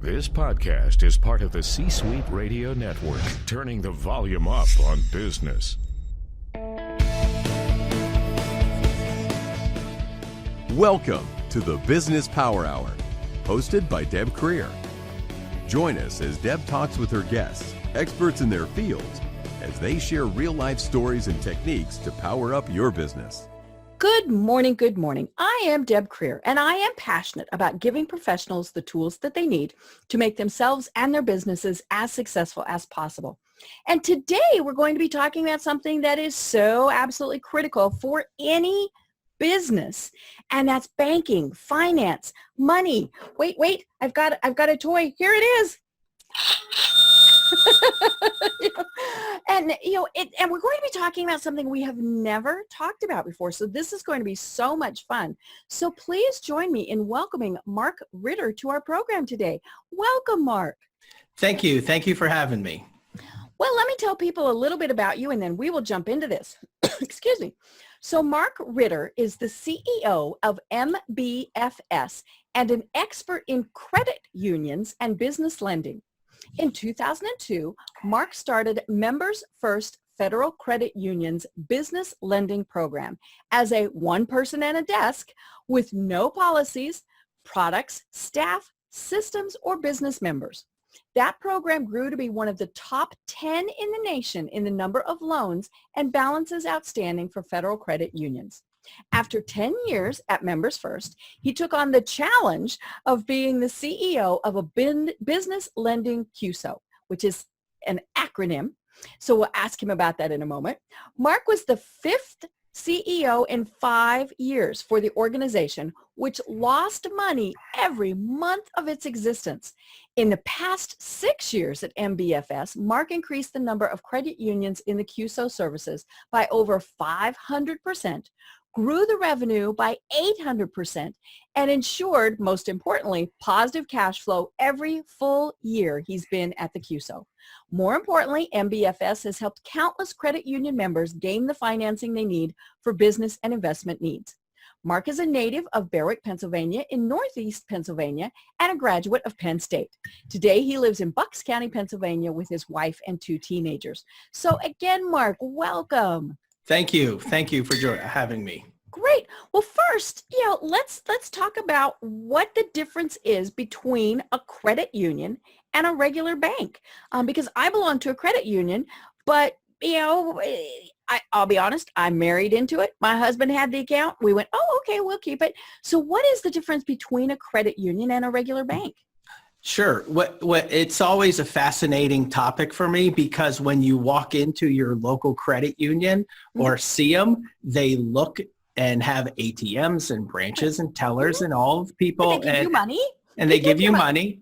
This podcast is part of the C-Suite Radio Network, turning the volume up on business. Welcome to the Business Power Hour, hosted by Deb Creer. Join us as Deb talks with her guests, experts in their fields, as they share real-life stories and techniques to power up your business. Good morning, good morning. I am Deb Creer, and I am passionate about giving professionals the tools that they need to make themselves and their businesses as successful as possible. And today we're going to be talking about something that is so absolutely critical for any business, and that's banking, finance, money. Wait, I've got a toy. Here it is. And we're going to be talking about something we have never talked about before. So this is going to be so much fun. So please join me in welcoming Mark Ritter to our program today. Welcome, Mark. Thank you. Thank you for having me. Well, let me tell people a little bit about you, and then we will jump into this. Excuse me. So Mark Ritter is the CEO of MBFS and an expert in credit unions and business lending. In 2002, Mark started Members First Federal Credit Union's business lending program as a one person and a desk with no policies, products, staff, systems, or business members. That program grew to be one of the top 10 in the nation in the number of loans and balances outstanding for federal credit unions. After 10 years at Members First, he took on the challenge of being the CEO of a business lending CUSO, which is an acronym. So we'll ask him about that in a moment. Mark was the fifth CEO in 5 years for the organization, which lost money every month of its existence. In the past 6 years at MBFS, Mark increased the number of credit unions in the CUSO services by over 500%, grew the revenue by 800%, and ensured, most importantly, positive cash flow every full year he's been at the CUSO. More importantly, MBFS has helped countless credit union members gain the financing they need for business and investment needs. Mark is a native of Berwick, Pennsylvania, in Northeast Pennsylvania, and a graduate of Penn State. Today, he lives in Bucks County, Pennsylvania, with his wife and 2 teenagers. So again, Mark, welcome. Thank you. Thank you for having me. Great. Well, first, let's talk about what the difference is between a credit union and a regular bank. Because I belong to a credit union, but I'll be honest, I'm married into it. My husband had the account. We went, oh, okay, we'll keep it. So what is the difference between a credit union and a regular bank? Sure. It's always a fascinating topic for me because when you walk into your local credit union or see them, they look and have ATMs and branches and tellers and all of the people. But they give you money. And they give you money.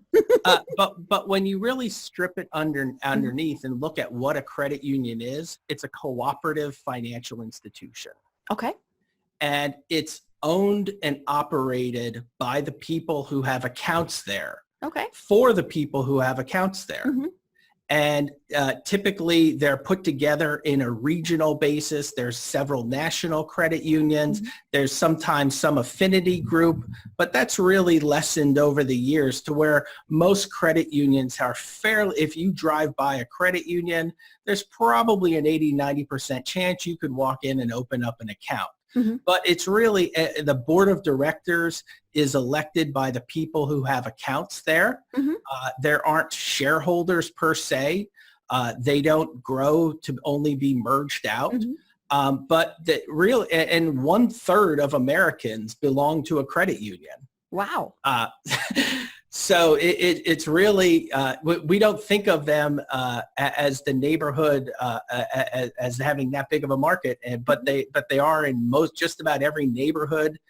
But when you really strip it underneath and look at what a credit union is, it's a cooperative financial institution. Okay. And it's owned and operated by the people who have accounts there. Okay. For the people who have accounts there. Mm-hmm. And typically they're put together in a regional basis. There's several national credit unions. Mm-hmm. There's sometimes some affinity group, but that's really lessened over the years to where most credit unions are fairly, if you drive by a credit union, there's probably an 80-90% chance you could walk in and open up an account. Mm-hmm. But it's really, the board of directors is elected by the people who have accounts there. Mm-hmm. There aren't shareholders per se. They don't grow to only be merged out. Mm-hmm. But and 1/3 of Americans belong to a credit union. Wow. So it's really, we don't think of them as the neighborhood as having that big of a market, but they are in just about every neighborhood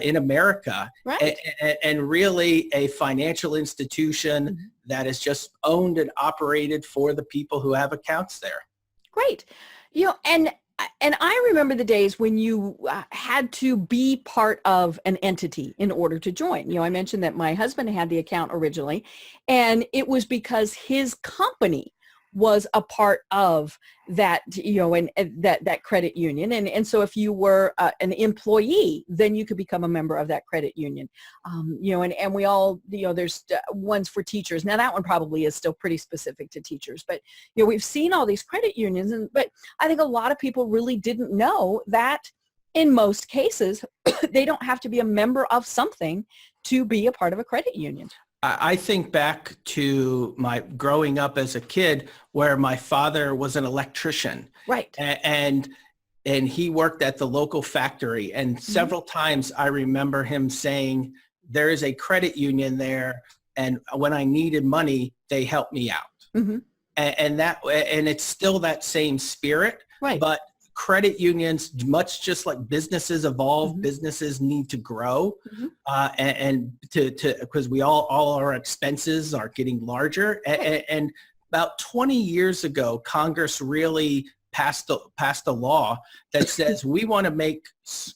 in America. Right. And really a financial institution mm-hmm. that is just owned and operated for the people who have accounts there. Great. And I remember the days when you had to be part of an entity in order to join. I mentioned that my husband had the account originally, and it was because his company was a part of that, and that credit union. And so if you were an employee, then you could become a member of that credit union. And we all, there's ones for teachers. Now that one probably is still pretty specific to teachers, but, we've seen all these credit unions, but I think a lot of people really didn't know that in most cases, they don't have to be a member of something to be a part of a credit union. I think back to my growing up as a kid where my father was an electrician. Right. And he worked at the local factory. And several times I remember him saying, there is a credit union there. And when I needed money, they helped me out. Mm-hmm. And it's still that same spirit. Right. But credit unions, much just like businesses evolve, businesses need to grow, and because we all our expenses are getting larger. And about 20 years ago, Congress really passed a law that says we want to make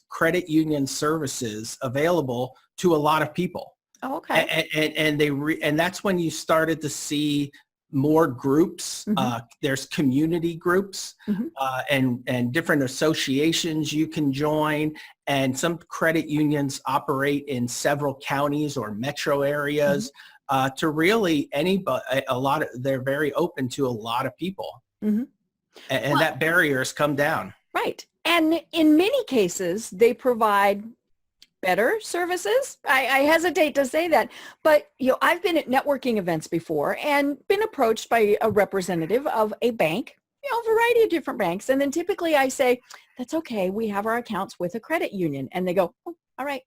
credit union services available to a lot of people. Oh, okay. And that's when you started to see more groups. There's community groups and different associations you can join. And some credit unions operate in several counties or metro areas to really they're very open to a lot of people. And that barrier has come down. Right. And in many cases, they provide better services. I hesitate to say that, but I've been at networking events before and been approached by a representative of a bank, a variety of different banks. And then typically I say, that's okay. We have our accounts with a credit union. And they go, oh, all right.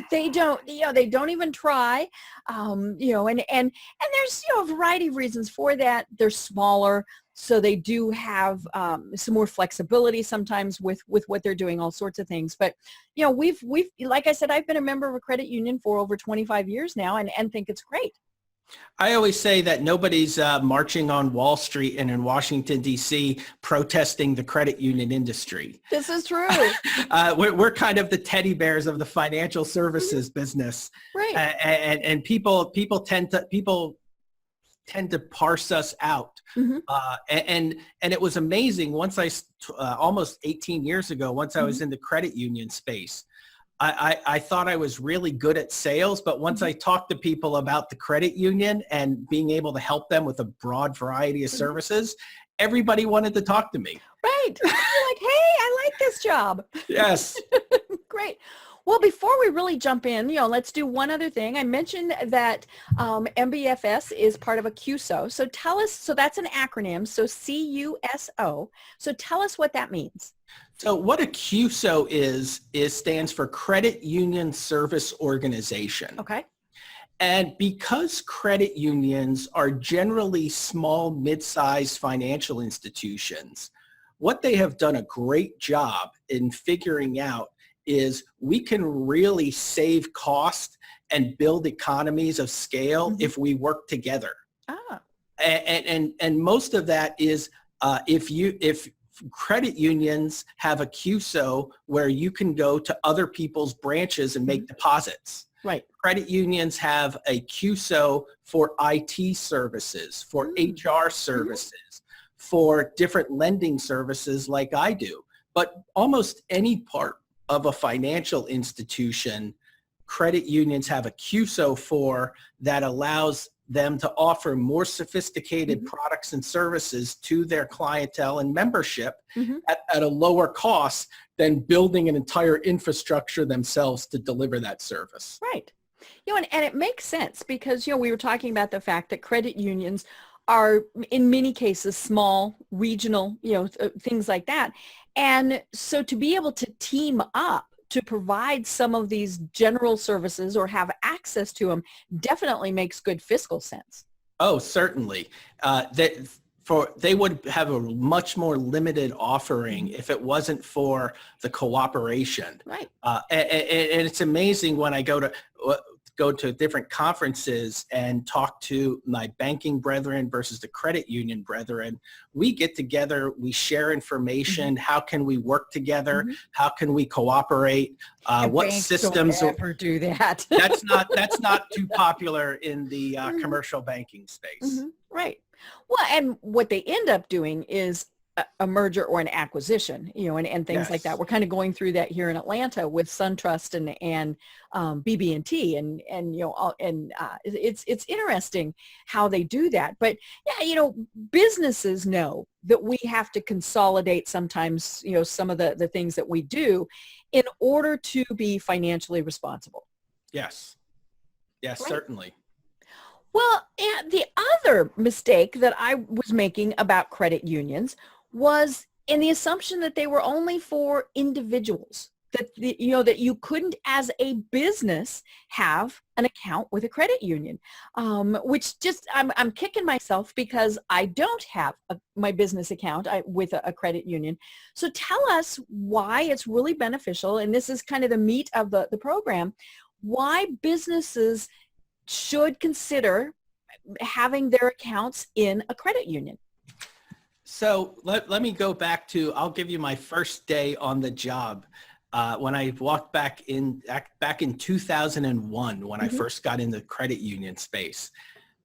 They don't even try, and there's, a variety of reasons for that. They're smaller. So they do have some more flexibility sometimes with what they're doing, all sorts of things. But, we've like I said, I've been a member of a credit union for over 25 years now and think it's great. I always say that nobody's marching on Wall Street and in Washington, D.C. protesting the credit union industry. This is true. We're kind of the teddy bears of the financial services business. Right. And people tend to parse us out. And it was amazing once almost 18 years ago, once I was in the credit union space, I thought I was really good at sales, but once I talked to people about the credit union and being able to help them with a broad variety of services, everybody wanted to talk to me. Right. You're like, hey, I like this job. Yes. Great. Well, before we really jump in, let's do one other thing. I mentioned that MBFS is part of a CUSO. So tell us, so that's an acronym, so CUSO. So tell us what that means. So what a CUSO is stands for Credit Union Service Organization. Okay. And because credit unions are generally small, mid-sized financial institutions, what they have done a great job in figuring out is we can really save cost and build economies of scale if we work together. And most of that is if credit unions have a CUSO where you can go to other people's branches and make deposits. Right. Credit unions have a CUSO for IT services, for HR services, for different lending services like I do. But almost any part of a financial institution, credit unions have a CUSO for that allows them to offer more sophisticated products and services to their clientele and membership at a lower cost than building an entire infrastructure themselves to deliver that service. Right. And it makes sense because, we were talking about the fact that credit unions are in many cases small, regional, things like that. And so to be able to team up to provide some of these general services or have access to them definitely makes good fiscal sense. Oh, certainly. They would have a much more limited offering if it wasn't for the cooperation. Right. And it's amazing when I go to different conferences and talk to my banking brethren versus the credit union brethren. We get together, we share information. How can we work together? How can we cooperate? What systems don't ever do that? That's not too popular in the commercial banking space. Right. Well, and what they end up doing is a merger or an acquisition, and things like that. Yes. We're kind of going through that here in Atlanta with SunTrust and BB&T, and it's interesting how they do that. But yeah, businesses know that we have to consolidate sometimes, some of the things that we do in order to be financially responsible. Yes. Yes, Right. certainly. Well, and the other mistake that I was making about credit unions was in the assumption that they were only for individuals, that that you couldn't, as a business, have an account with a credit union, which just I'm kicking myself because I don't have my business account with a credit union. So tell us why it's really beneficial, and this is kind of the meat of the program, why businesses should consider having their accounts in a credit union. So let me go back to, I'll give you my first day on the job. When I walked back in 2001, when I first got in the credit union space.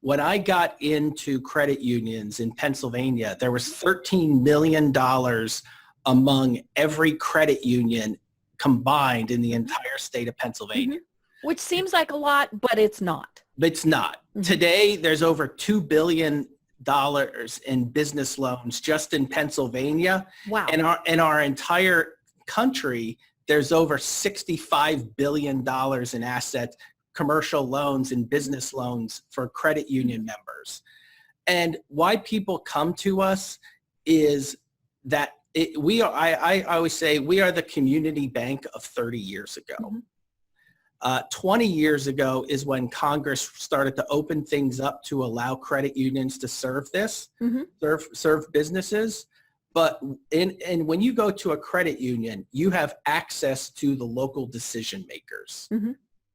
When I got into credit unions in Pennsylvania, there was $13 million among every credit union combined in the entire state of Pennsylvania. Which seems like a lot, but it's not. It's not. Today, there's over $2 billion in business loans just in Pennsylvania. Wow. And in our entire country, there's over $65 billion in assets, commercial loans and business loans for credit union members. And why people come to us is that I always say we are the community bank of 30 years ago. 20 years ago is when Congress started to open things up to allow credit unions to serve serve businesses. But when you go to a credit union, you have access to the local decision makers.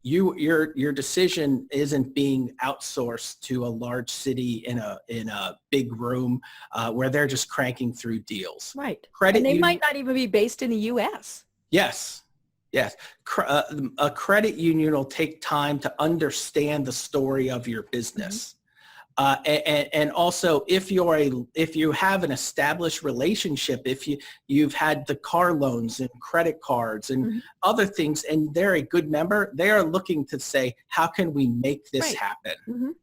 Your decision isn't being outsourced to a large city in a big room where they're just cranking through deals. Right. Credit and they might not even be based in the U.S. Yes. Yes. A credit union will take time to understand the story of your business. And also, if you have an established relationship, if you've had the car loans and credit cards and other things, and they're a good member, they are looking to say, how can we make this happen?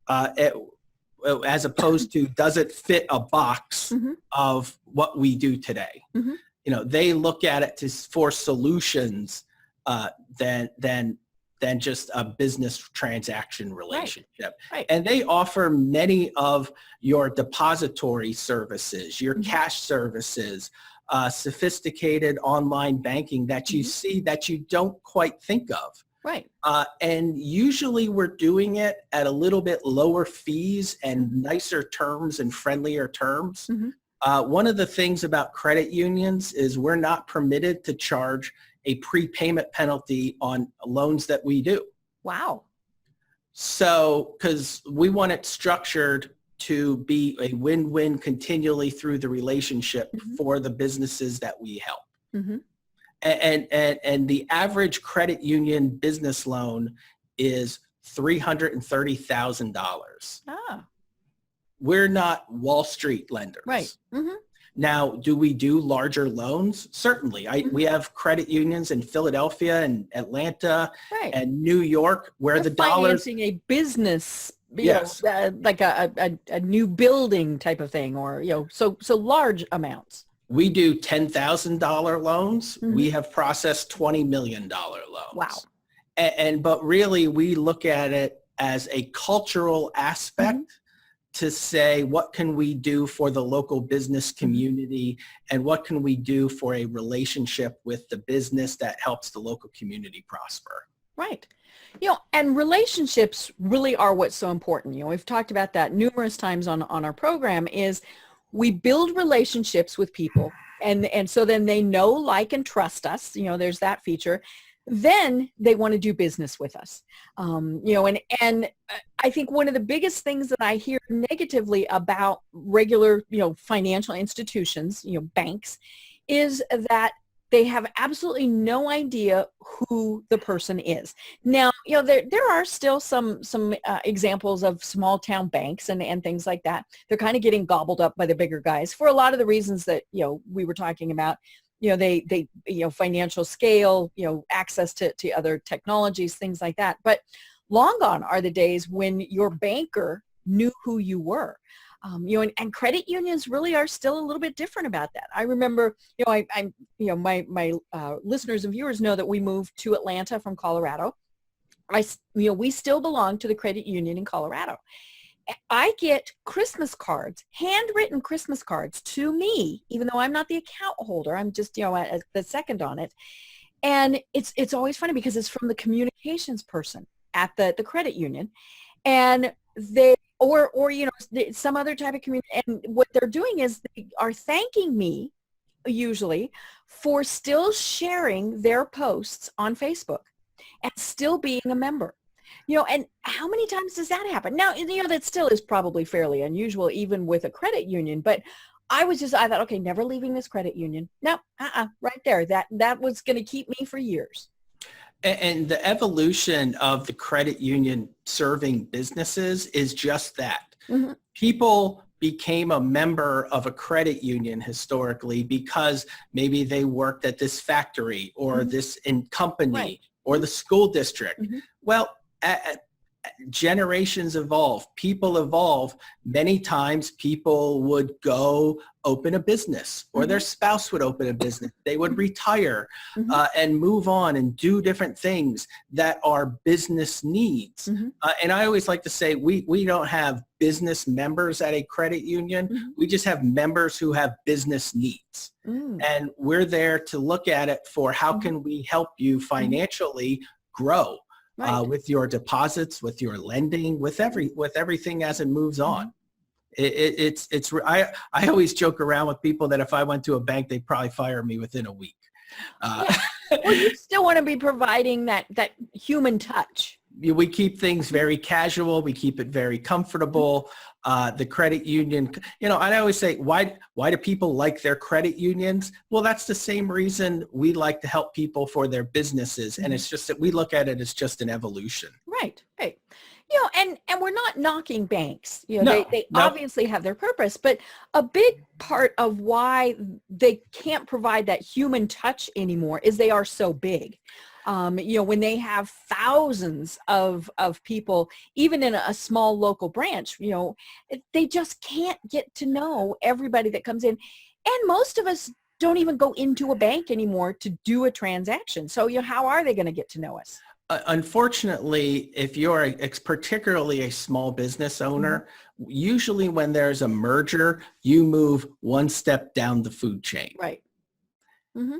As opposed to, does it fit a box of what we do today? They look at it for solutions than just a business transaction relationship. Right. And they offer many of your depository services, your cash services, sophisticated online banking that you see that you don't quite think of. Right. And usually we're doing it at a little bit lower fees and nicer terms and friendlier terms. One of the things about credit unions is we're not permitted to charge a prepayment penalty on loans that we do. Wow. So, because we want it structured to be a win-win continually through the relationship for the businesses that we help. And the average credit union business loan is $330,000. We're not Wall Street lenders. Right. Now, do we do larger loans? Certainly. We have credit unions in Philadelphia and Atlanta and New York where the dollars... financing a business, Yes. like a new building type of thing, or, so large amounts. We do $10,000 loans. We have processed $20 million loans. Wow. But really, we look at it as a cultural aspect to say, what can we do for the local business community, and what can we do for a relationship with the business that helps the local community prosper? Right. And relationships really are what's so important. We've talked about that numerous times on our program, is we build relationships with people, and so then they know, like, and trust us. There's that feature. Then they want to do business with us. And I think one of the biggest things that I hear negatively about regular, financial institutions, banks, is that they have absolutely no idea who the person is. Now, there are still some examples of small town banks and things like that. They're kind of getting gobbled up by the bigger guys for a lot of the reasons that, we were talking about. They financial scale, access to other technologies, things like that. But long gone are the days when your banker knew who you were. And credit unions really are still a little bit different about that. I remember, my listeners and viewers know that we moved to Atlanta from Colorado. We still belong to the credit union in Colorado. I get Christmas cards, handwritten Christmas cards to me, even though I'm not the account holder. I'm just, the second on it. And it's always funny because it's from the communications person at the credit union. And they, or some other type of community. And what they're doing is they are thanking me, usually, for still sharing their posts on Facebook and still being a member. And how many times does that happen? Now, that still is probably fairly unusual, even with a credit union. But I thought, okay, never leaving this credit union. No, right there. That was going to keep me for years. And the evolution of the credit union serving businesses is just that. Mm-hmm. People became a member of a credit union historically because maybe they worked at this factory or mm-hmm. this company right. or the school district. Mm-hmm. Well, generations evolve, people evolve. Many times people would go open a business or mm-hmm. their spouse would open a business. They would retire mm-hmm. And move on and do different things that are business needs. Mm-hmm. And I always like to say we don't have business members at a credit union. Mm-hmm. We just have members who have business needs. Mm. And we're there to look at it for how mm-hmm. can we help you financially grow. Right. With your deposits, with your lending, with everything as it moves on. I always joke around with people that if I went to a bank, they'd probably fire me within a week. Yeah. Well, you still want to be providing that human touch. We keep things very casual. We keep it very comfortable. The credit union, I always say, why do people like their credit unions? Well, that's the same reason we like to help people for their businesses. Mm-hmm. And it's just that we look at it as just an evolution. Right. And we're not knocking banks. They obviously have their purpose, but a big part of why they can't provide that human touch anymore is they are so big. When they have thousands of people, even in a small local branch, they just can't get to know everybody that comes in. And most of us don't even go into a bank anymore to do a transaction. So, how are they going to get to know us? Unfortunately, if you're particularly a small business owner, mm-hmm. usually when there's a merger, you move one step down the food chain. Right. Mm-hmm.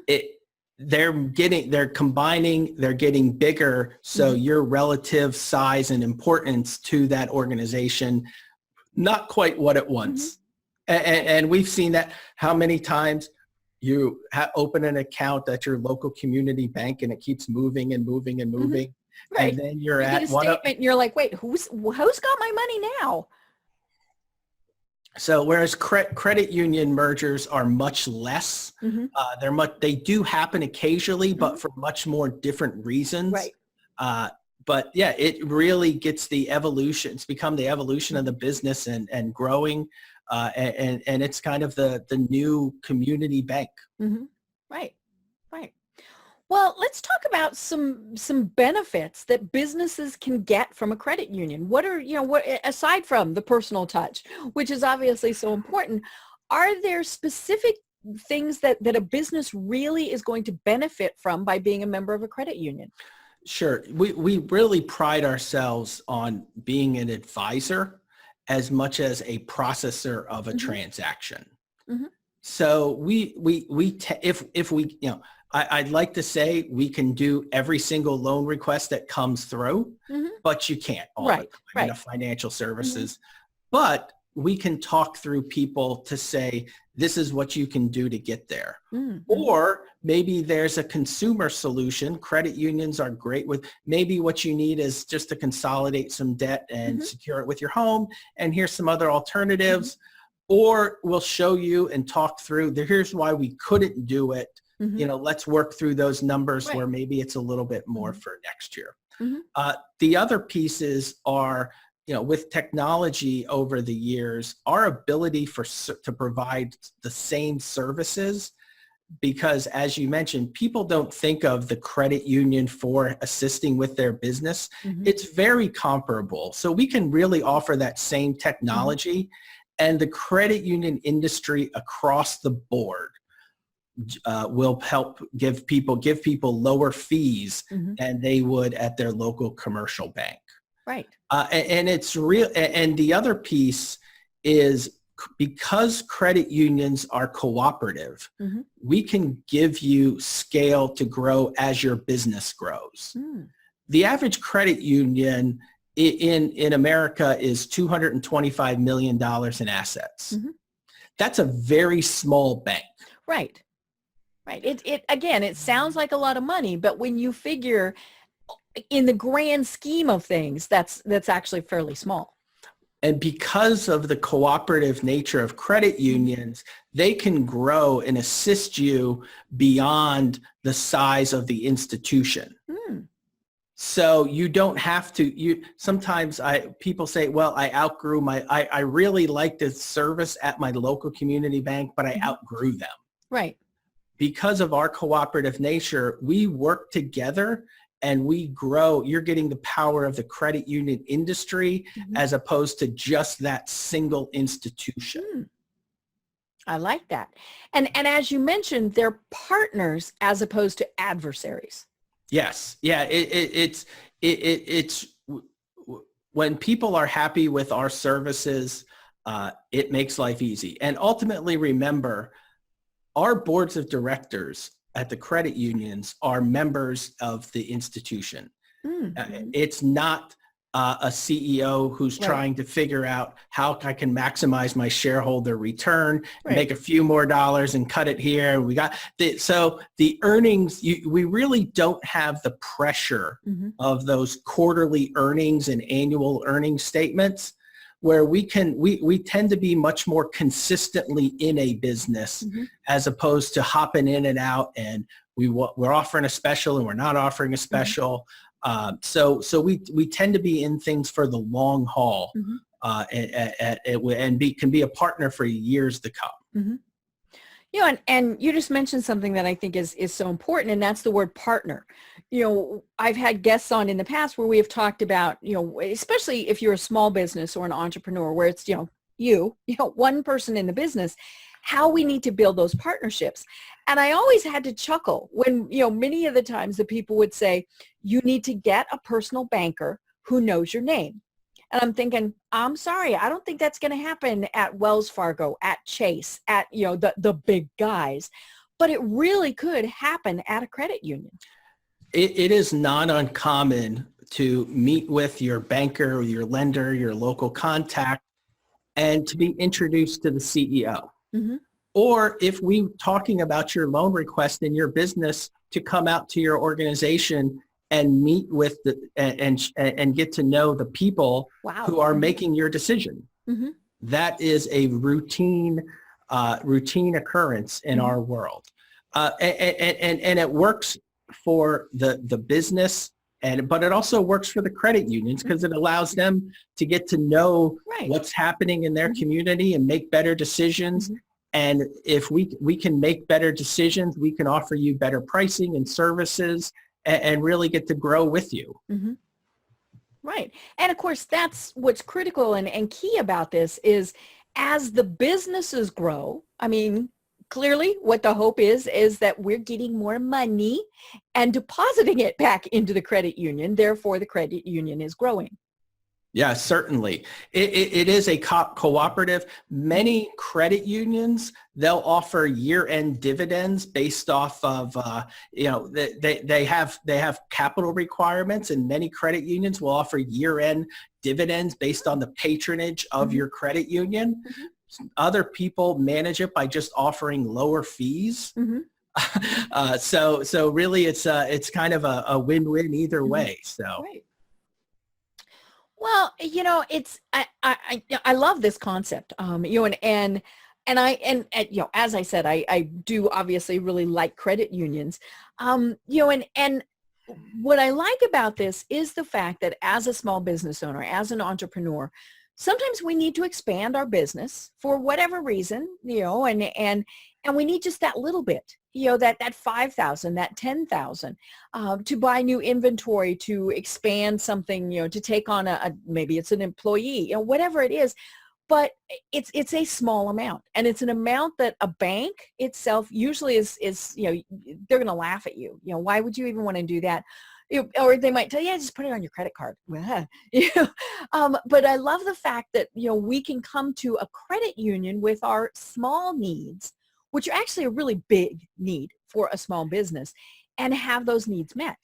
They're combining, they're getting bigger. So mm-hmm. your relative size and importance to that organization, not quite what it was. Mm-hmm. And we've seen that how many times you open an account at your local community bank and it keeps moving and moving and moving. Mm-hmm. Right. And then you get a statement and you're like, wait, who's got my money now? So whereas credit union mergers are much less, mm-hmm. They do happen occasionally, mm-hmm. but for much more different reasons. Right. But yeah, it really gets the evolution. It's become the evolution of the business and growing. And it's kind of the new community bank. Mm-hmm. Right. Well, let's talk about some benefits that businesses can get from a credit union. What are, aside from the personal touch, which is obviously so important, are there specific things that a business really is going to benefit from by being a member of a credit union? Sure. We really pride ourselves on being an advisor as much as a processor of a mm-hmm. transaction. Mm-hmm. So if we I'd like to say we can do every single loan request that comes through, mm-hmm. but you can't all the time in financial services. Mm-hmm. But we can talk through people to say, this is what you can do to get there. Mm-hmm. Or maybe there's a consumer solution. Credit unions are great with, maybe what you need is just to consolidate some debt and mm-hmm. secure it with your home. And here's some other alternatives. Mm-hmm. Or we'll show you and talk through, here's why we couldn't do it let's work through those numbers Right. where maybe it's a little bit more for next year. Mhm. The other pieces are, with technology over the years, our ability to provide the same services, because as you mentioned, people don't think of the credit union for assisting with their business. Mhm. It's very comparable. So we can really offer that same technology, and the credit union industry across the board will help give people lower fees Mhm. than they would at their local commercial bank. Right. And it's real. And the other piece is, because credit unions are cooperative, Mhm. we can give you scale to grow as your business grows. Mm. The average credit union in America is $225 million in assets. Mhm. That's a very small bank. Right. Right. It again, it sounds like a lot of money, but when you figure in the grand scheme of things, that's actually fairly small. And because of the cooperative nature of credit unions, they can grow and assist you beyond the size of the institution. Mm. So you don't have to, sometimes people say, well, I outgrew I really like the service at my local community bank, but I outgrew them. Right. Because of our cooperative nature, we work together and we grow. You're getting the power of the credit union industry as opposed to just that single institution. Mm. I like that. And as you mentioned, they're partners as opposed to adversaries. Yes. Yeah. It's when people are happy with our services, it makes life easy. And ultimately, remember, our boards of directors at the credit unions are members of the institution. Mm-hmm. It's not a CEO who's Right. trying to figure out how I can maximize my shareholder return, Right. make a few more dollars and cut it here. So the earnings, we really don't have the pressure of those quarterly earnings and annual earnings statements, where we tend to be much more consistently in a business as opposed to hopping in and out, and we're offering a special and we're not offering a special. So we tend to be in things for the long haul, and can be a partner for years to come. And you just mentioned something that I think is so important, and that's the word partner. I've had guests on in the past where we have talked about, especially if you're a small business or an entrepreneur, where it's, one person in the business, how we need to build those partnerships. And I always had to chuckle when, many of the times the people would say, you need to get a personal banker who knows your name. And I'm thinking, I'm sorry, I don't think that's going to happen at Wells Fargo, at Chase, at, the big guys. But it really could happen at a credit union. It is not uncommon to meet with your banker or your lender, your local contact, and to be introduced to the CEO. Or if we talking about your loan request in your business, to come out to your organization and meet with and get to know the people who are making your decision. That is a routine occurrence in our world, and it works for the business, but it also works for the credit unions, because it allows them to get to know what's happening in their community and make better decisions. And if we can make better decisions, we can offer you better pricing and services, and really get to grow with you. Right. And of course, that's what's critical and key about this is, as the businesses grow, I mean, clearly what the hope is that we're getting more money and depositing it back into the credit union. Therefore, the credit union is growing. Yeah, certainly. It is a cooperative. Many credit unions, they'll offer year-end dividends based off of, they have capital requirements, and many credit unions will offer year-end dividends based on the patronage of your credit union. Other people manage it by just offering lower fees. So really it's kind of a win-win either way. So. Right. Well, it's I love this concept, and as I said, I do obviously really like credit unions. And what I like about this is the fact that as a small business owner, as an entrepreneur, sometimes we need to expand our business for whatever reason, and we need just that little bit, that 5,000, that 10,000, to buy new inventory, to expand something, to take on maybe it's an employee, whatever it is. But it's a small amount, and it's an amount that a bank itself usually is they're going to laugh at you. Why would you even want to do that? Or they might tell you, yeah, just put it on your credit card. But I love the fact that, we can come to a credit union with our small needs, which are actually a really big need for a small business, and have those needs met.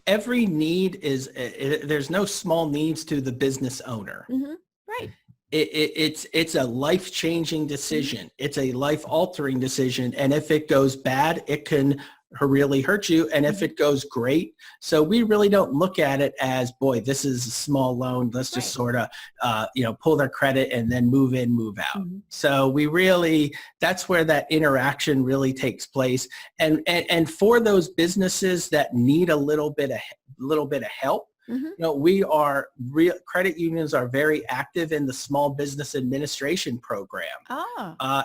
Every need there's no small needs to the business owner. Mm-hmm. Right. It's a life-changing decision. It's a life-altering decision. And if it goes bad, it can really hurt you. And if it goes great, so we really don't look at it as, boy, this is a small loan. Let's just sort of, pull their credit and then move in, move out. Mm-hmm. So that's where that interaction really takes place. And for those businesses that need a little bit of help, mm-hmm. Credit unions are very active in the Small Business Administration program.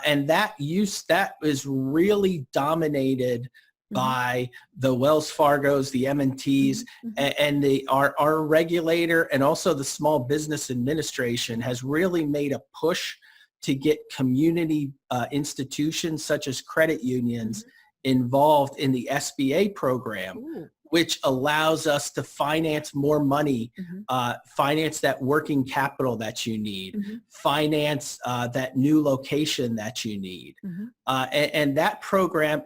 And that is really dominated mm-hmm. by the Wells Fargos, the M&Ts, mm-hmm. and our regulator, and also the Small Business Administration has really made a push to get community institutions such as credit unions mm-hmm. involved in the SBA program. Ooh. Which allows us to finance more money, mm-hmm. Finance that working capital that you need, mm-hmm. finance that new location that you need. Mm-hmm. And that program,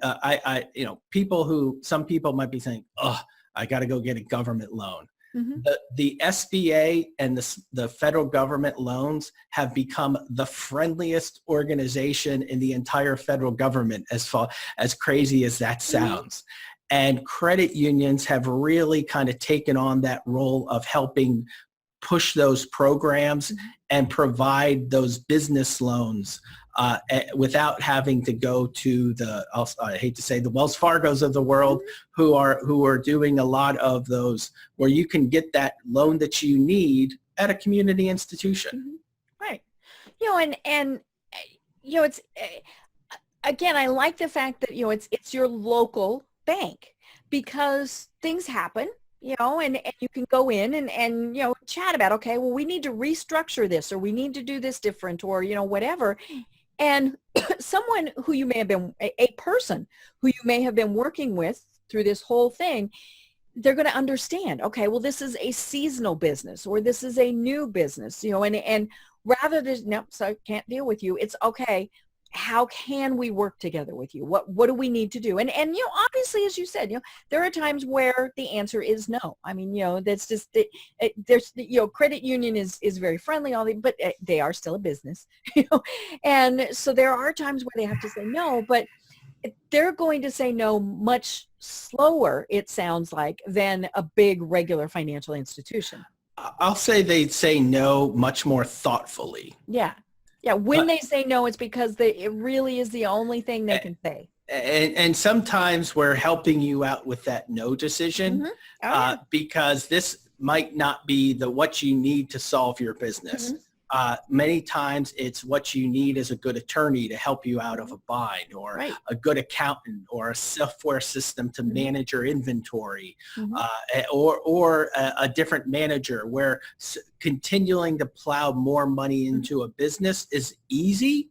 some people might be saying, oh, I got to go get a government loan. Mm-hmm. The SBA and the federal government loans have become the friendliest organization in the entire federal government, as crazy as that sounds. Mm-hmm. And credit unions have really kind of taken on that role of helping push those programs mm-hmm. and provide those business loans without having to go to I hate to say, the Wells Fargos of the world mm-hmm. who are doing a lot of those, where you can get that loan that you need at a community institution. Mm-hmm. Right. It's again, I like the fact that it's your local bank, because things happen, and you can go in and chat about, okay, well, we need to restructure this, or we need to do this different, or whatever. And someone who you may have been, a person who you may have been working with through this whole thing, they're going to understand, okay, well, this is a seasonal business, or this is a new business, and rather than, no, so I can't deal with you, it's okay. How can we work together with you? What do we need to do? And obviously, as you said, there are times where the answer is no. I mean, that's just there's credit union is very friendly, but they are still a business, and so there are times where they have to say no, but they're going to say no much slower, it sounds like, than a big regular financial institution. I'll say they say no much more thoughtfully. Yeah. Yeah, when they say no, it's because it really is the only thing they can say. And sometimes we're helping you out with that no decision mm-hmm. Because this might not be what you need to solve your business. Mm-hmm. Many times it's what you need is a good attorney to help you out of a bind, or a good accountant, or a software system to manage your inventory, mm-hmm. or a different manager, where continuing to plow more money into a business is easy,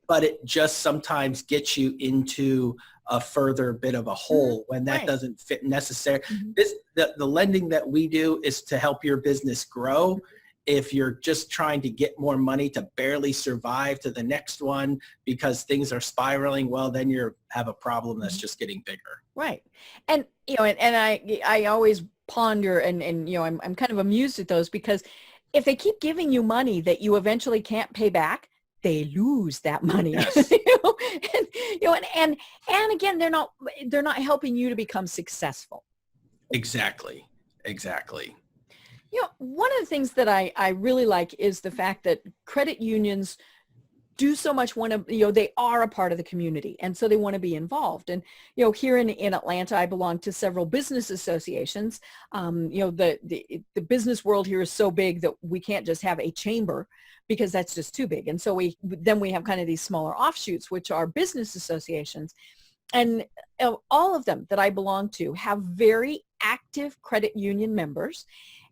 but it just sometimes gets you into a further bit of a hole when that doesn't fit necessarily. Mm-hmm. The lending that we do is to help your business grow. If you're just trying to get more money to barely survive to the next one because things are spiraling, well, then you have a problem that's just getting bigger. Right. And, I always ponder and I'm kind of amused at those, because if they keep giving you money that you eventually can't pay back, they lose that money. Yes. And again, they're not helping you to become successful. Exactly. One of the things that I really like is the fact that credit unions do so much want to, they are a part of the community. And so they want to be involved. And, here in Atlanta, I belong to several business associations. The business world here is so big that we can't just have a chamber because that's just too big. And so we have kind of these smaller offshoots, which are business associations. And all of them that I belong to have very active credit union members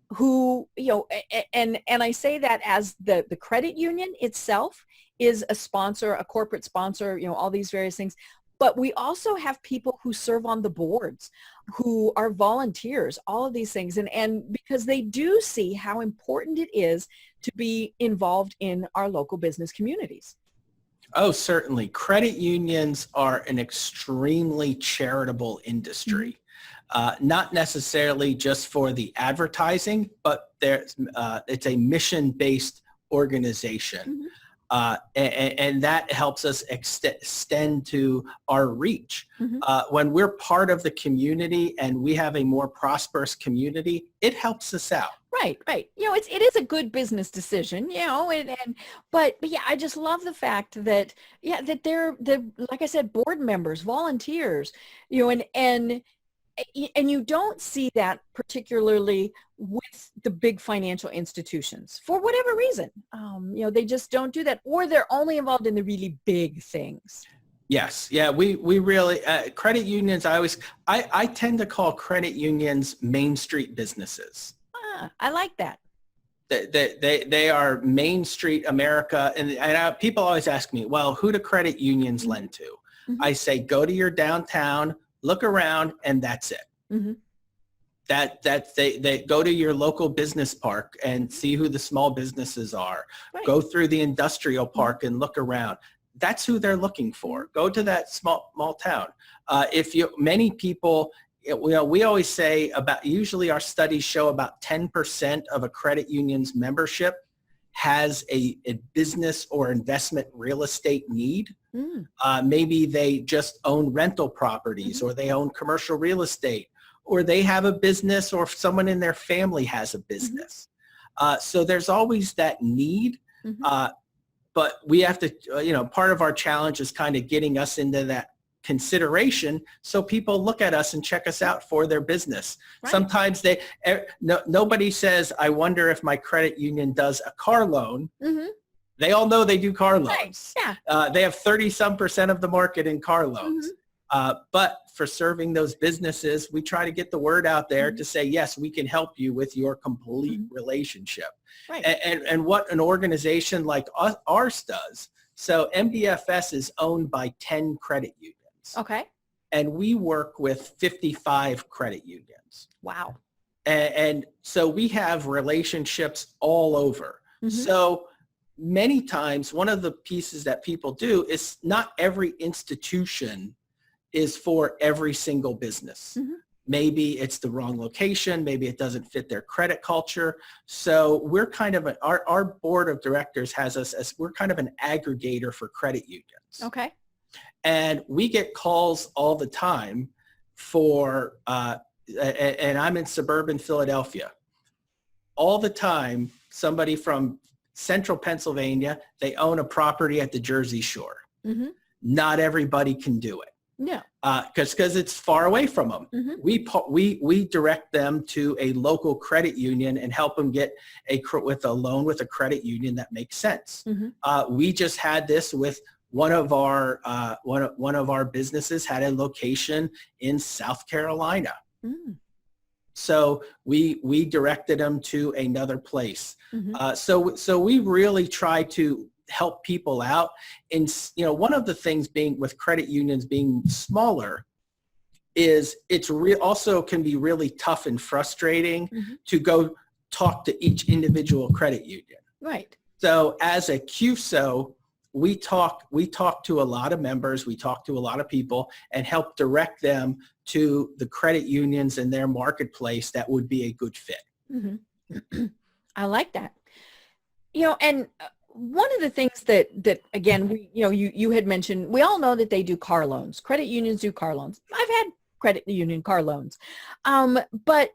who, and I say that as the credit union itself is a sponsor, a corporate sponsor, all these various things. But we also have people who serve on the boards, who are volunteers, all of these things. And because they do see how important it is to be involved in our local business communities. Oh, certainly. Credit unions are an extremely charitable industry. Not necessarily just for the advertising, but it's a mission-based organization. And that helps us extend to our reach. When we're part of the community and we have a more prosperous community, it helps us out. Right. It is a good business decision, but yeah, I just love the fact that, that they're like I said, board members, volunteers, and you don't see that particularly with the big financial institutions for whatever reason. They just don't do that, or they're only involved in the really big things. Yes. Yeah. We really, credit unions, I tend to call credit unions Main Street businesses. I like that. They are Main Street America. And people always ask me, well, who do credit unions lend to? I say, go to your downtown, look around, and that's it. They go to your local business park and see who the small businesses are. Right. Go through the industrial park and look around. That's who they're looking for. Go to that small town. Many people, we always say usually our studies show about 10% of a credit union's membership has a business or investment real estate need. Maybe they just own rental properties, or they own commercial real estate, or they have a business, or if someone in their family has a business. So there's always that need. But we have to, part of our challenge is kind of getting us into that consideration so people look at us and check us out for their business. Right. Sometimes nobody says, I wonder if my credit union does a car loan. They all know they do car loans. Right. Yeah. They have 30% of the market in car loans. But for serving those businesses, we try to get the word out there to say, yes, we can help you with your complete relationship. Right. And what an organization like ours does. So MBFS is owned by 10 credit unions. Okay. And we work with 55 credit unions. Wow. And so we have relationships all over. So many times, one of the pieces that people do is not every institution is for every single business. Maybe it's the wrong location. Maybe it doesn't fit their credit culture. So we're kind of, our board of directors has us as, we're kind of an aggregator for credit unions. Okay. And we get calls all the time for, and I'm in suburban Philadelphia. All the time, somebody from central Pennsylvania, they own a property at the Jersey Shore. Not everybody can do it. No. Because it's far away from them. We direct them to a local credit union and help them get with a loan with a credit union that makes sense. We just had this with one of our businesses had a location in South Carolina. So we directed them to another place. So we really try to help people out. And one of the things being with credit unions being smaller is it's also can be really tough and frustrating to go talk to each individual credit union. Right. So as a CUSO, we talk to a lot of members, we talk to a lot of people and help direct them to the credit unions in their marketplace that would be a good fit. I like that. And one of the things that again, you had mentioned, we all know that they do car loans. Credit unions do car loans. I've had credit union car loans. But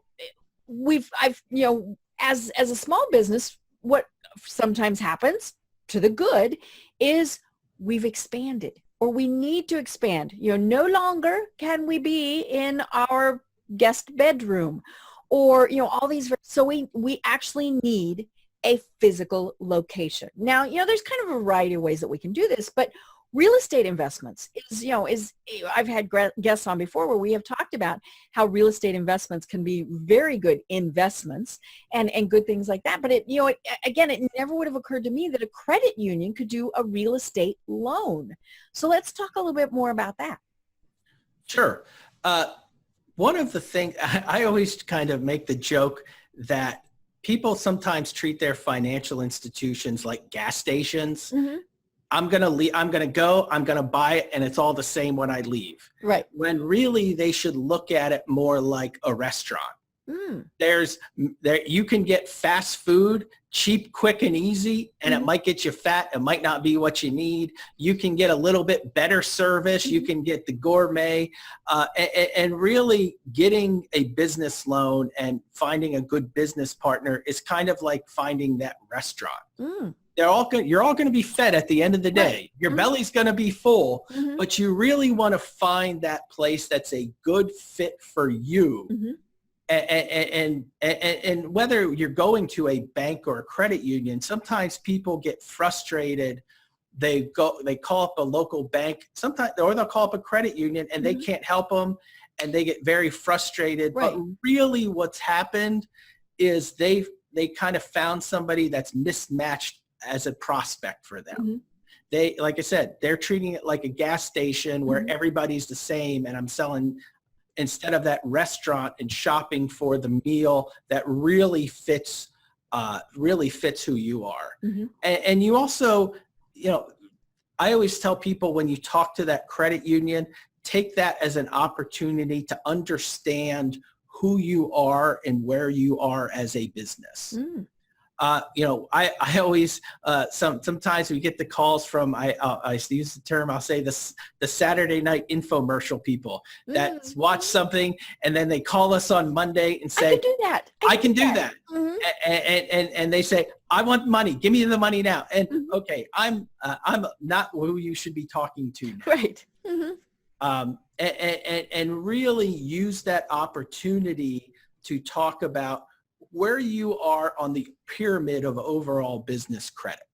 as a small business, what sometimes happens, to the good is we've expanded, or we need to expand. No longer can we be in our guest bedroom, or, all these. So we actually need a physical location. Now, there's kind of a variety of ways that we can do this, but real estate investments is I've had guests on before where we have talked about how real estate investments can be very good investments and good things like that. But it never would have occurred to me that a credit union could do a real estate loan. So let's talk a little bit more about that. Sure. One of the things I always kind of make the joke that people sometimes treat their financial institutions like gas stations. Mm-hmm. I'm going to leave, I'm going to buy it, and it's all the same when I leave. Right. When really they should look at it more like a restaurant. You can get fast food, cheap, quick, and easy, and it might get you fat. It might not be what you need. You can get a little bit better service. You can get the gourmet, and really getting a business loan and finding a good business partner is kind of like finding that restaurant. You're all going to be fed at the end of the day. Right. Your belly's going to be full, but you really want to find that place that's a good fit for you. And whether you're going to a bank or a credit union, sometimes people get frustrated. They call up a local bank sometimes, or they'll call up a credit union, and they can't help them, and they get very frustrated. Right. But really what's happened is they kind of found somebody that's mismatched as a prospect for them. They, like I said, they're treating it like a gas station where everybody's the same, and I'm selling, instead of that restaurant and shopping for the meal that really fits who you are. And you also, I always tell people, when you talk to that credit union, take that as an opportunity to understand who you are and where you are as a business. I always, sometimes we get the calls from, I use the term, I'll say the Saturday night infomercial people that watch something, and then they call us on Monday and say, I can do that. I can do that. And they say, I want money. Give me the money now. And okay, I'm not who you should be talking to now. Right. And really use that opportunity to talk about where you are on the pyramid of overall business credit.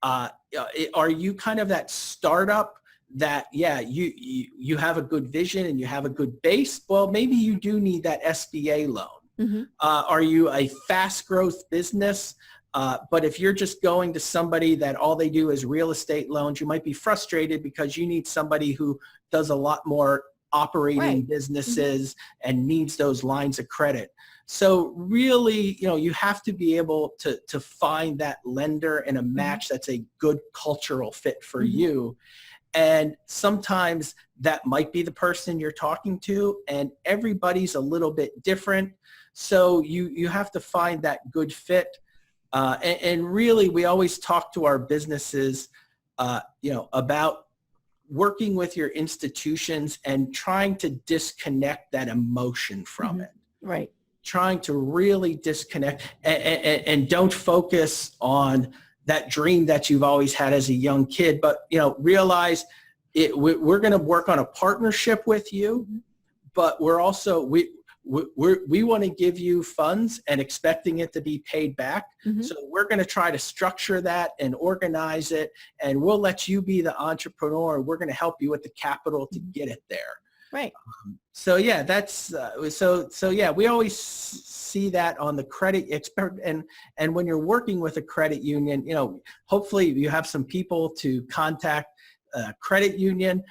Are you kind of that startup that, you have a good vision and you have a good base? Well, maybe you do need that SBA loan. Are you a fast growth business? But if you're just going to somebody that all they do is real estate loans, you might be frustrated because you need somebody who does a lot more operating businesses and needs those lines of credit. So really, you have to be able to find that lender and a match that's a good cultural fit for you. And sometimes that might be the person you're talking to, and everybody's a little bit different. So you have to find that good fit. And really, we always talk to our businesses, about working with your institutions and trying to disconnect that emotion from it. Right. Trying to really disconnect and don't focus on that dream that you've always had as a young kid, but realize we're going to work on a partnership with you, but we're also, we want to give you funds and expecting it to be paid back. So we're going to try to structure that and organize it, and we'll let you be the entrepreneur. We're going to help you with the capital to get it there. Right. So yeah, that's so yeah, we always see that on the credit expert, and when you're working with a credit union, hopefully you have some people to contact a credit union,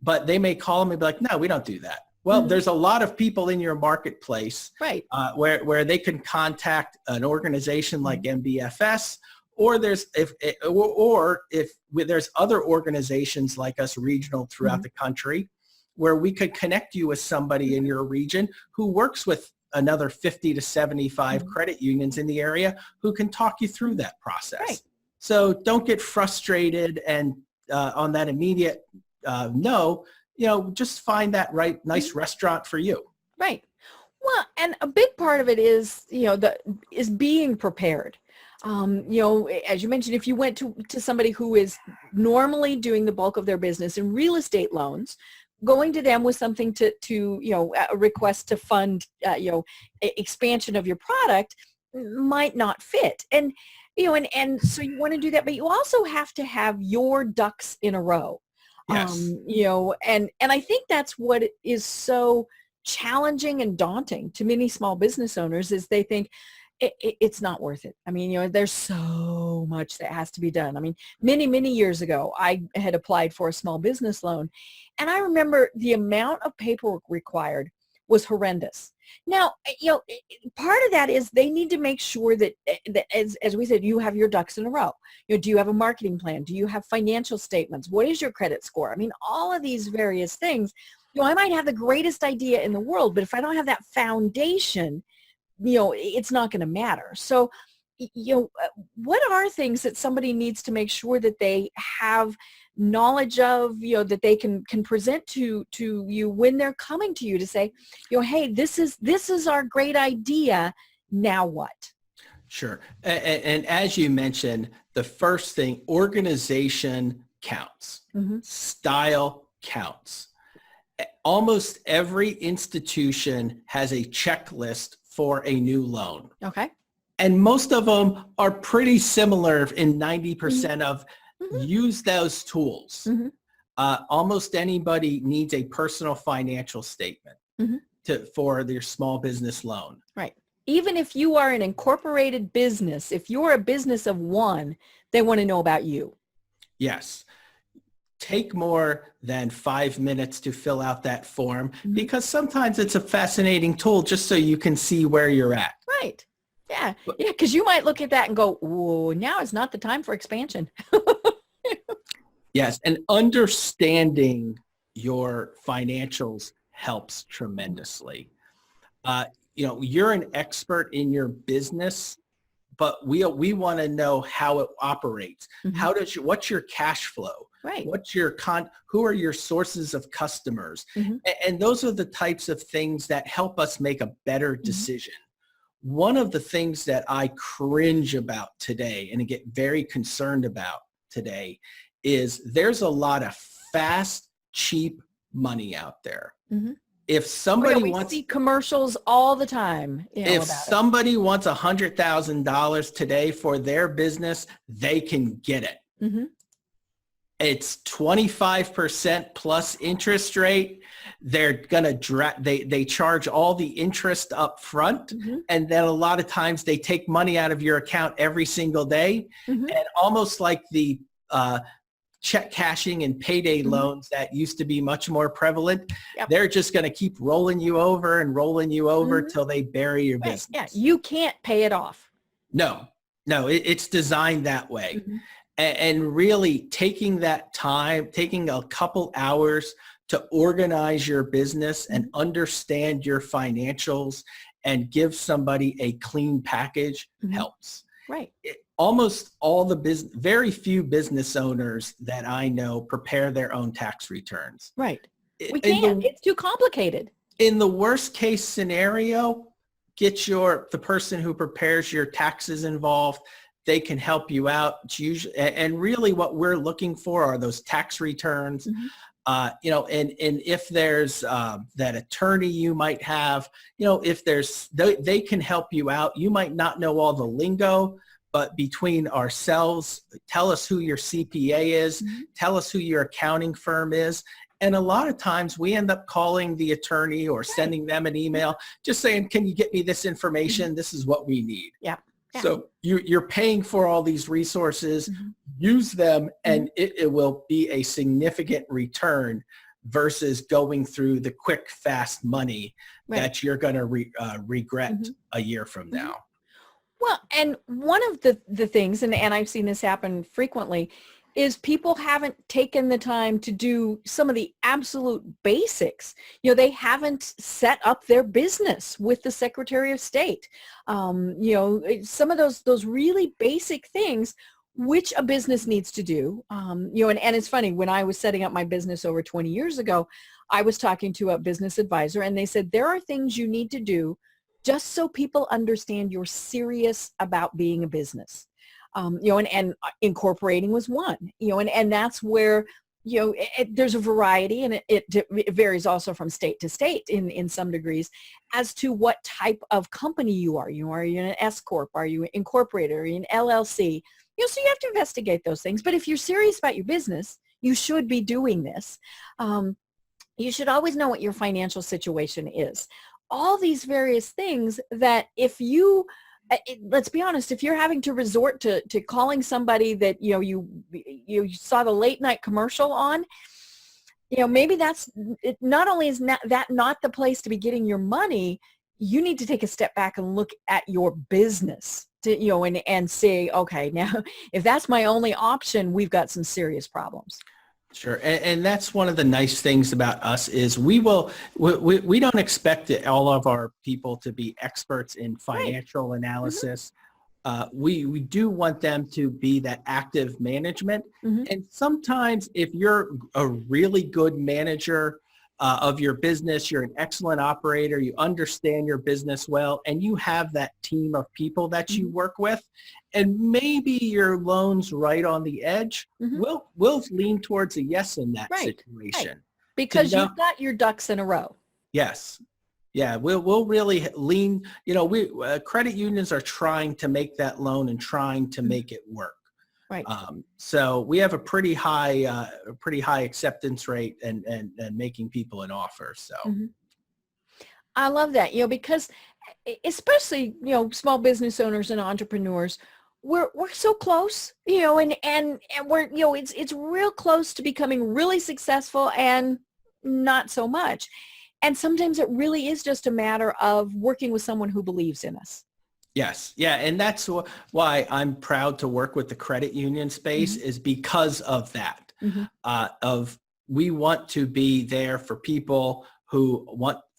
but they may call them and be like, no, we don't do that. Well, there's a lot of people in your marketplace, right, where they can contact an organization like MBFS, or there's if there's other organizations like us regional throughout the country, where we could connect you with somebody in your region who works with another 50 to 75 credit unions in the area who can talk you through that process. Right. So don't get frustrated and on that immediate no, just find that nice restaurant for you. Right. Well, and a big part of it is, is being prepared. As you mentioned, if you went to somebody who is normally doing the bulk of their business in real estate loans, going to them with something to a request to fund, expansion of your product might not fit. And so you want to do that, but you also have to have your ducks in a row. Yes. And I think that's what is so challenging and daunting to many small business owners is they think it's not worth it. I mean, there's so much that has to be done. I mean, many, many years ago, I had applied for a small business loan, and I remember the amount of paperwork required was horrendous. Now, part of that is they need to make sure that as we said, you have your ducks in a row. Do you have a marketing plan? Do you have financial statements? What is your credit score? I mean, all of these various things. I might have the greatest idea in the world, but if I don't have that foundation, it's not going to matter. So, what are things that somebody needs to make sure that they have knowledge of, that they can present to you when they're coming to you to say, hey, this is our great idea. Now what? Sure. And as you mentioned, the first thing, organization counts. Mm-hmm. Style counts. Almost every institution has a checklist for a new loan. Okay. And most of them are pretty similar in 90% of use those tools. Mm-hmm. Almost anybody needs a personal financial statement for their small business loan. Right. Even if you are an incorporated business, if you're a business of one, they want to know about you. Yes. Take more than 5 minutes to fill out that form because sometimes it's a fascinating tool just so you can see where you're at. Right. Yeah. Yeah. Because you might look at that and go, whoa, now is not the time for expansion. Yes. And understanding your financials helps tremendously. You're an expert in your business, but we want to know how it operates. Mm-hmm. What's your cash flow? Right. Who are your sources of customers? Mm-hmm. And those are the types of things that help us make a better decision. Mm-hmm. One of the things that I cringe about today and get very concerned about today is there's a lot of fast, cheap money out there. Mm-hmm. If somebody we see commercials all the time. If somebody wants $100,000 today for their business, they can get it. Mm-hmm. It's 25% plus interest rate. They're going to they charge all the interest up front. Mm-hmm. And then a lot of times they take money out of your account every single day. Mm-hmm. And almost like the check cashing and payday loans that used to be much more prevalent. Yep. They're just going to keep rolling you over and rolling you over till they bury your business. Yeah, you can't pay it off. No, it's designed that way. Mm-hmm. And really taking that time, taking a couple hours to organize your business and understand your financials and give somebody a clean package helps. Right. Almost all very few business owners that I know prepare their own tax returns. Right. We can't. It's too complicated. In the worst case scenario, get the person who prepares your taxes involved. They can help you out. It's usually, and really what we're looking for are those tax returns. Mm-hmm. And if there's that attorney you might have, if they can help you out. You might not know all the lingo, but between ourselves, tell us who your CPA is, tell us who your accounting firm is. And a lot of times we end up calling the attorney or sending them an email, just saying, can you get me this information? This is what we need. Yeah. So you're paying for all these resources, use them, and it will be a significant return versus going through the quick, fast money that you're going to regret a year from now. Well, and one of the things, and I've seen this happen frequently, is people haven't taken the time to do some of the absolute basics. They haven't set up their business with the Secretary of State. Some of those really basic things which a business needs to do. And it's funny, when I was setting up my business over 20 years ago, I was talking to a business advisor and they said, there are things you need to do just so people understand you're serious about being a business. and incorporating was one, and that's where, there's a variety, and it varies also from state to state in some degrees as to what type of company you are. Are you an S Corp? Are you incorporated? Are you an LLC? So you have to investigate those things. But if you're serious about your business, you should be doing this. You should always know what your financial situation is. All these various things that if you, let's be honest, if you're having to resort to calling somebody that, you saw the late night commercial on, maybe that's, it not only is that not the place to be getting your money, you need to take a step back and look at your business to, and say, okay, now if that's my only option, we've got some serious problems. Sure. And that's one of the nice things about us is we don't expect all of our people to be experts in financial analysis. We do want them to be that active management. And sometimes if you're a really good manager of your business, you're an excellent operator, you understand your business well, and you have that team of people that you work with, and maybe your loan's right on the edge, we'll lean towards a yes in that situation. Right. Because you've got your ducks in a row. Yes. Yeah, we'll really lean, credit unions are trying to make that loan and trying to make it work. Right. So we have a pretty high acceptance rate and making people an offer. So I love that, because especially, small business owners and entrepreneurs, we're so close, and we're, it's real close to becoming really successful and not so much. And sometimes it really is just a matter of working with someone who believes in us. Yes. Yeah. And that's why I'm proud to work with the credit union space is because of that, we want to be there for people who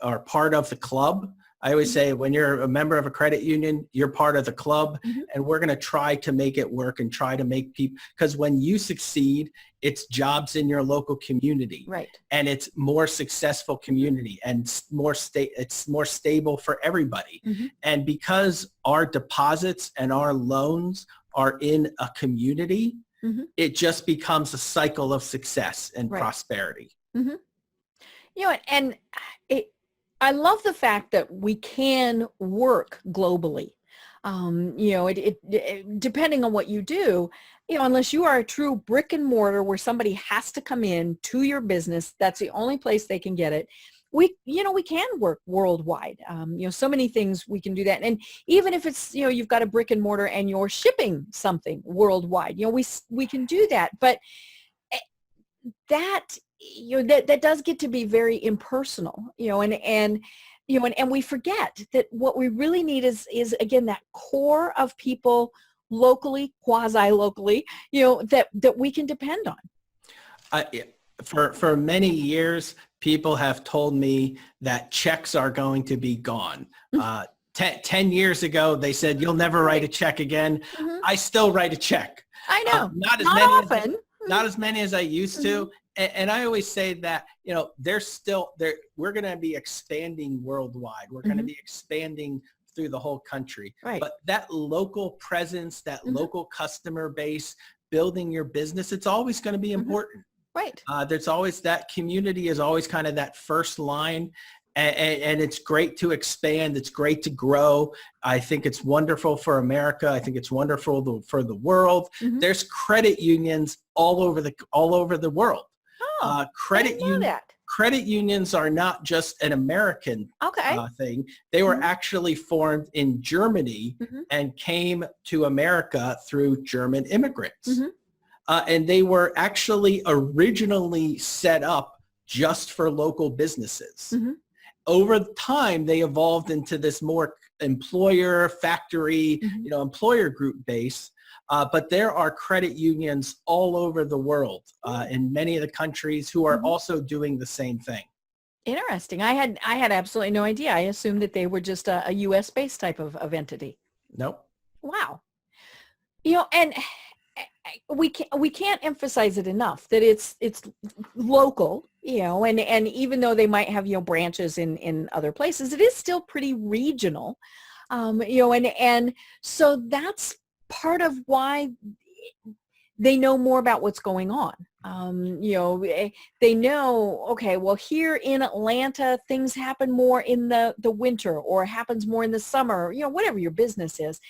are part of the club. I always say when you're a member of a credit union, you're part of the club, and we're going to try to make it work and try to make people, because when you succeed, it's jobs in your local community, right? And it's more successful community and it's more stable for everybody. And because our deposits and our loans are in a community, it just becomes a cycle of success and prosperity. And I love the fact that we can work globally. Depending on what you do, unless you are a true brick and mortar where somebody has to come in to your business, that's the only place they can get it. We can work worldwide. So many things we can do that. And even if it's, you've got a brick and mortar and you're shipping something worldwide, we can do that. But that does get to be very impersonal, and we forget that what we really need is again, that core of people locally, quasi-locally, that we can depend on. For many years, people have told me that checks are going to be gone. 10 years ago, they said, you'll never write a check again. I still write a check. I know. Not often. Not as many as I used to. And I always say that, we're going to be expanding worldwide. We're going to be expanding through the whole country. Right. But that local presence, that local customer base, building your business, it's always going to be important. Right. There's always that community is always kind of that first line. And it's great to expand. It's great to grow. I think it's wonderful for America. I think it's wonderful for the world. There's credit unions all over the world. Oh, Credit unions are not just an American thing. They were actually formed in Germany and came to America through German immigrants. And they were actually originally set up just for local businesses. Over time, they evolved into this more employer factory, employer group base. But there are credit unions all over the world in many of the countries who are also doing the same thing. Interesting. I had absolutely no idea. I assumed that they were just a U.S. based type of entity. Nope. Wow. And we can't emphasize it enough that it's local, and even though they might have, branches in other places, it is still pretty regional, and so that's part of why they know more about what's going on. They know, okay, well, here in Atlanta, things happen more in the winter, or happens more in the summer, whatever your business is.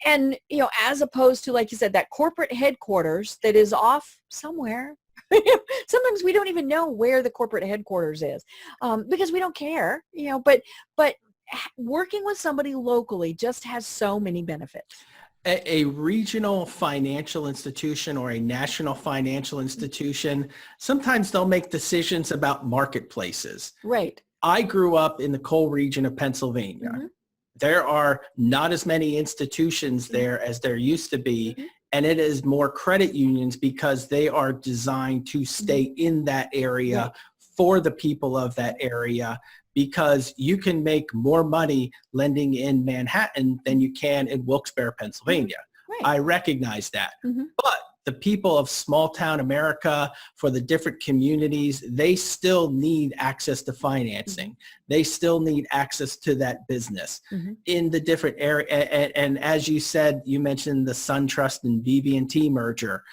And, as opposed to, like you said, that corporate headquarters that is off somewhere. Sometimes we don't even know where the corporate headquarters is, because we don't care, but working with somebody locally just has so many benefits. A regional financial institution or a national financial institution, sometimes they'll make decisions about marketplaces. Right. I grew up in the coal region of Pennsylvania. Mm-hmm. There are not as many institutions there as there used to be, mm-hmm. and it is more credit unions because they are designed to stay mm-hmm. in that area right. for the people of that area, because you can make more money lending in Manhattan than you can in Wilkes-Barre, Pennsylvania. Mm-hmm. Right. I recognize that. Mm-hmm. But the people of small town America, for the different communities, they still need access to financing. Mm-hmm. They still need access to that business mm-hmm. in the different area. And as you said, you mentioned the SunTrust and BB&T merger.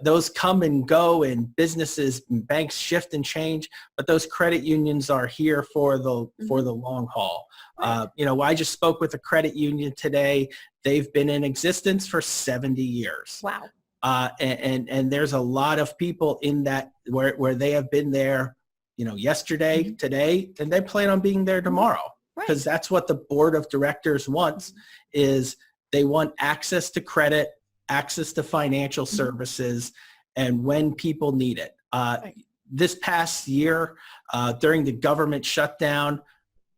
Those come and go, and businesses and banks shift and change, but those credit unions are here for the long haul. Right. I just spoke with a credit union today. They've been in existence for 70 years. Wow. And there's a lot of people in that where they have been there, yesterday, mm-hmm. today, and they plan on being there tomorrow, because right. that's what the board of directors wants, is they want access to credit, access to financial services, and when people need it. Right. This past year, during the government shutdown,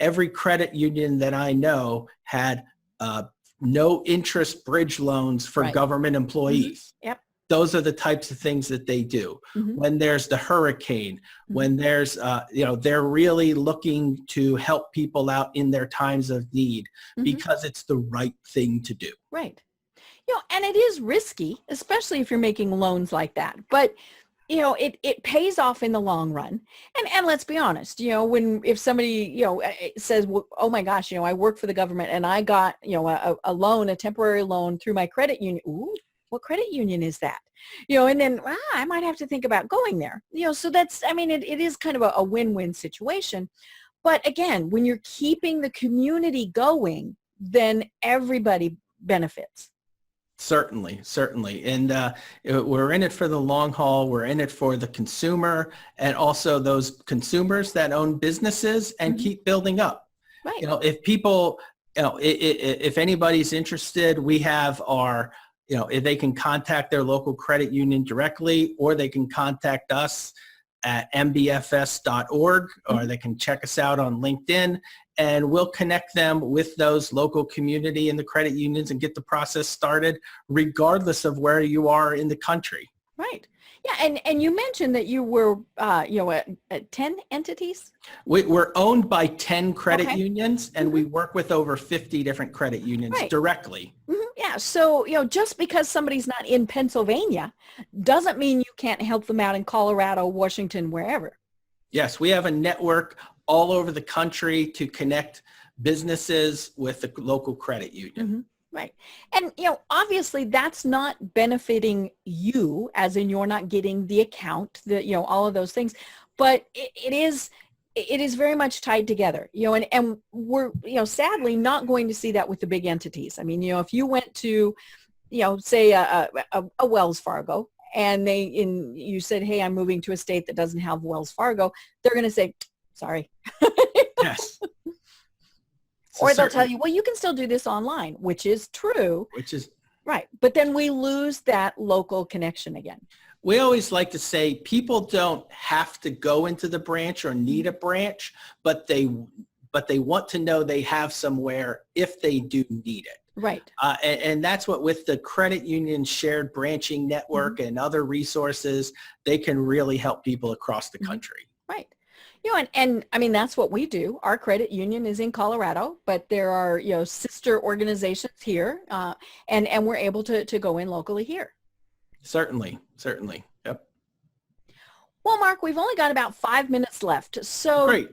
every credit union that I know had no interest bridge loans for right. government employees. Mm-hmm. Yep. Those are the types of things that they do. Mm-hmm. When there's the hurricane, mm-hmm. when there's, they're really looking to help people out in their times of need, mm-hmm. because it's the right thing to do. Right. And it is risky, especially if you're making loans like that. But, it pays off in the long run. And let's be honest, if somebody, says, well, oh my gosh, I work for the government and I got, a loan, a temporary loan through my credit union. Ooh, what credit union is that? And then I might have to think about going there. So that's, it is kind of a win-win situation. But again, when you're keeping the community going, then everybody benefits. Certainly. And we're in it for the long haul. We're in it for the consumer, and also those consumers that own businesses and mm-hmm. keep building up. Right. If people, if anybody's interested, we have our, if they can contact their local credit union directly, or they can contact us at mbfs.org, or mm-hmm. they can check us out on LinkedIn, and we'll connect them with those local community and the credit unions and get the process started, regardless of where you are in the country. Right. Yeah. And you mentioned that you were, at 10 entities? We're owned by 10 credit okay. unions, and mm-hmm. we work with over 50 different credit unions right. directly. Mm-hmm. Yeah. So, just because somebody's not in Pennsylvania doesn't mean you can't help them out in Colorado, Washington, wherever. Yes. We have a network all over the country to connect businesses with the local credit union. Mm-hmm. Right. And, obviously that's not benefiting you, as in you're not getting the account, all of those things, but it is very much tied together, and we're, sadly not going to see that with the big entities. If you went to, say a Wells Fargo, and you said, hey, I'm moving to a state that doesn't have Wells Fargo, they're going to say, sorry. Yes. Or they'll tell you, well, you can still do this online, which is true. Which is right. But then we lose that local connection again. We always like to say people don't have to go into the branch or need a branch, but they want to know they have somewhere if they do need it. Right. And that's what, with the credit union shared branching network mm-hmm. and other resources, they can really help people across the country. Right. And that's what we do. Our credit union is in Colorado, but there are, sister organizations here, and we're able to go in locally here. Certainly. Yep. Well, Mark, we've only got about 5 minutes left. So, great.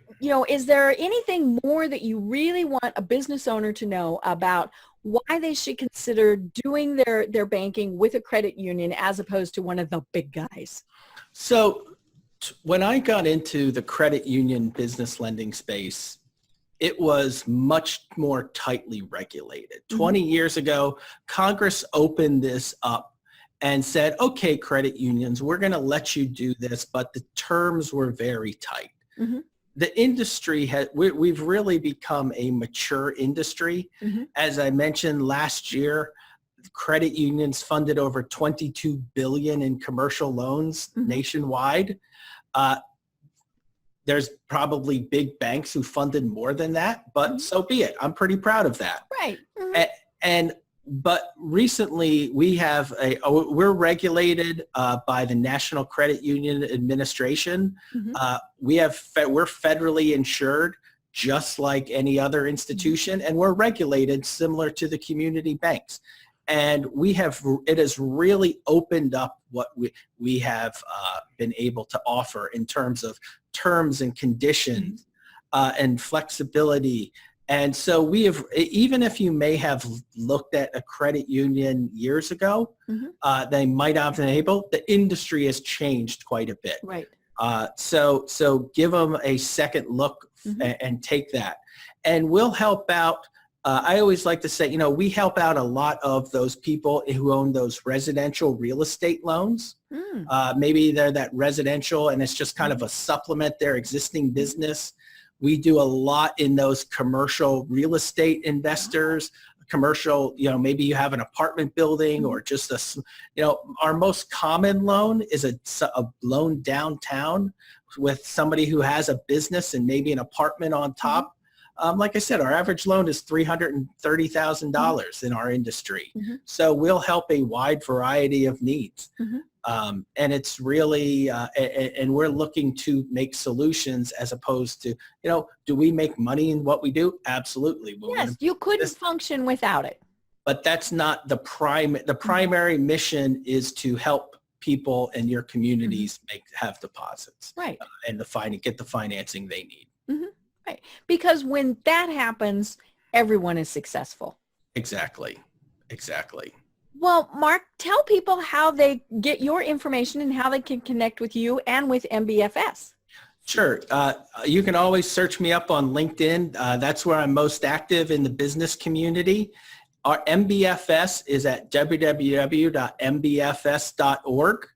Is there anything more that you really want a business owner to know about why they should consider doing their banking with a credit union as opposed to one of the big guys. So when I got into the credit union business lending space, it was much more tightly regulated. 20 years ago, Congress opened this up and said, okay, credit unions, we're going to let you do this, but the terms were very tight. The industry we've really become a mature industry. As I mentioned last year, credit unions funded over $22 billion in commercial loans nationwide. There's probably big banks who funded more than that, but so be it. I'm pretty proud of that. Right. But recently we're regulated by the National Credit Union Administration. We're federally insured just like any other institution, and we're regulated similar to the community banks. And it has really opened up what we have been able to offer in terms of terms and conditions and flexibility. And so we have, even if you may have looked at a credit union years ago, they might not have been able, the industry has changed quite a bit. Right. So give them a second look and take that. And we'll help out. I always like to say, we help out a lot of those people who own those residential real estate loans. Maybe they're that residential and it's just kind of a supplement their existing business. We do a lot in those commercial real estate investors, commercial, maybe you have an apartment building or just our most common loan is a loan downtown with somebody who has a business and maybe an apartment on top. Like I said, our average loan is $330,000 in our industry. So we'll help a wide variety of needs. And it's really, and we're looking to make solutions as opposed to, do we make money in what we do? Absolutely. Yes, you couldn't function without it. But that's not the primary mission is to help people in your communities have deposits. Right. And get the financing they need. Right. Because when that happens, everyone is successful. Exactly. Well, Mark, tell people how they get your information and how they can connect with you and with MBFS. Sure. You can always search me up on LinkedIn. That's where I'm most active in the business community. Our MBFS is at www.mbfs.org.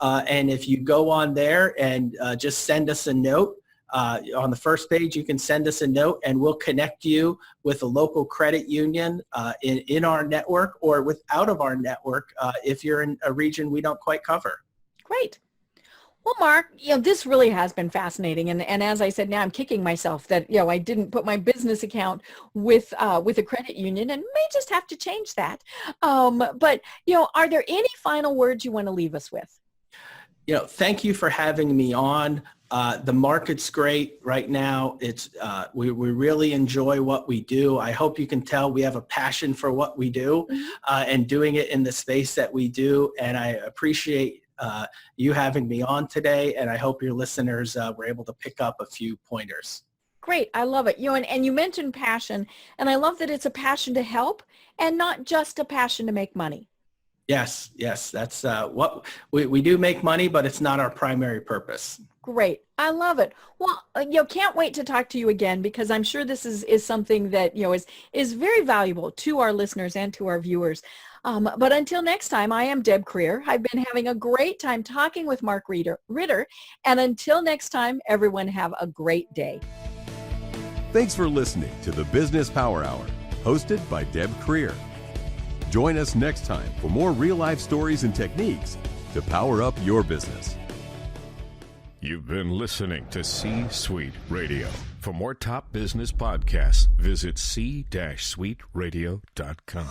And if you go on there and just send us a note, on the first page, you can send us a note and we'll connect you with a local credit union in our network or out of our network if you're in a region we don't quite cover. Great. Well, Mark, this really has been fascinating. And as I said, now I'm kicking myself that, I didn't put my business account with a credit union and may just have to change that. But are there any final words you want to leave us with? Thank you for having me on. The market's great right now. It's we really enjoy what we do. I hope you can tell we have a passion for what we do and doing it in the space that we do. And I appreciate you having me on today. And I hope your listeners were able to pick up a few pointers. Great. I love it. And you mentioned passion, and I love that it's a passion to help and not just a passion to make money. Yes. That's what we do, make money, but it's not our primary purpose. Great. I love it. Well, can't wait to talk to you again because I'm sure this is something that, is very valuable to our listeners and to our viewers. But until next time, I am Deb Creer. I've been having a great time talking with Mark Ritter. And until next time, everyone have a great day. Thanks for listening to the Business Power Hour, hosted by Deb Creer. Join us next time for more real-life stories and techniques to power up your business. You've been listening to C-Suite Radio. For more top business podcasts, visit c-suiteradio.com.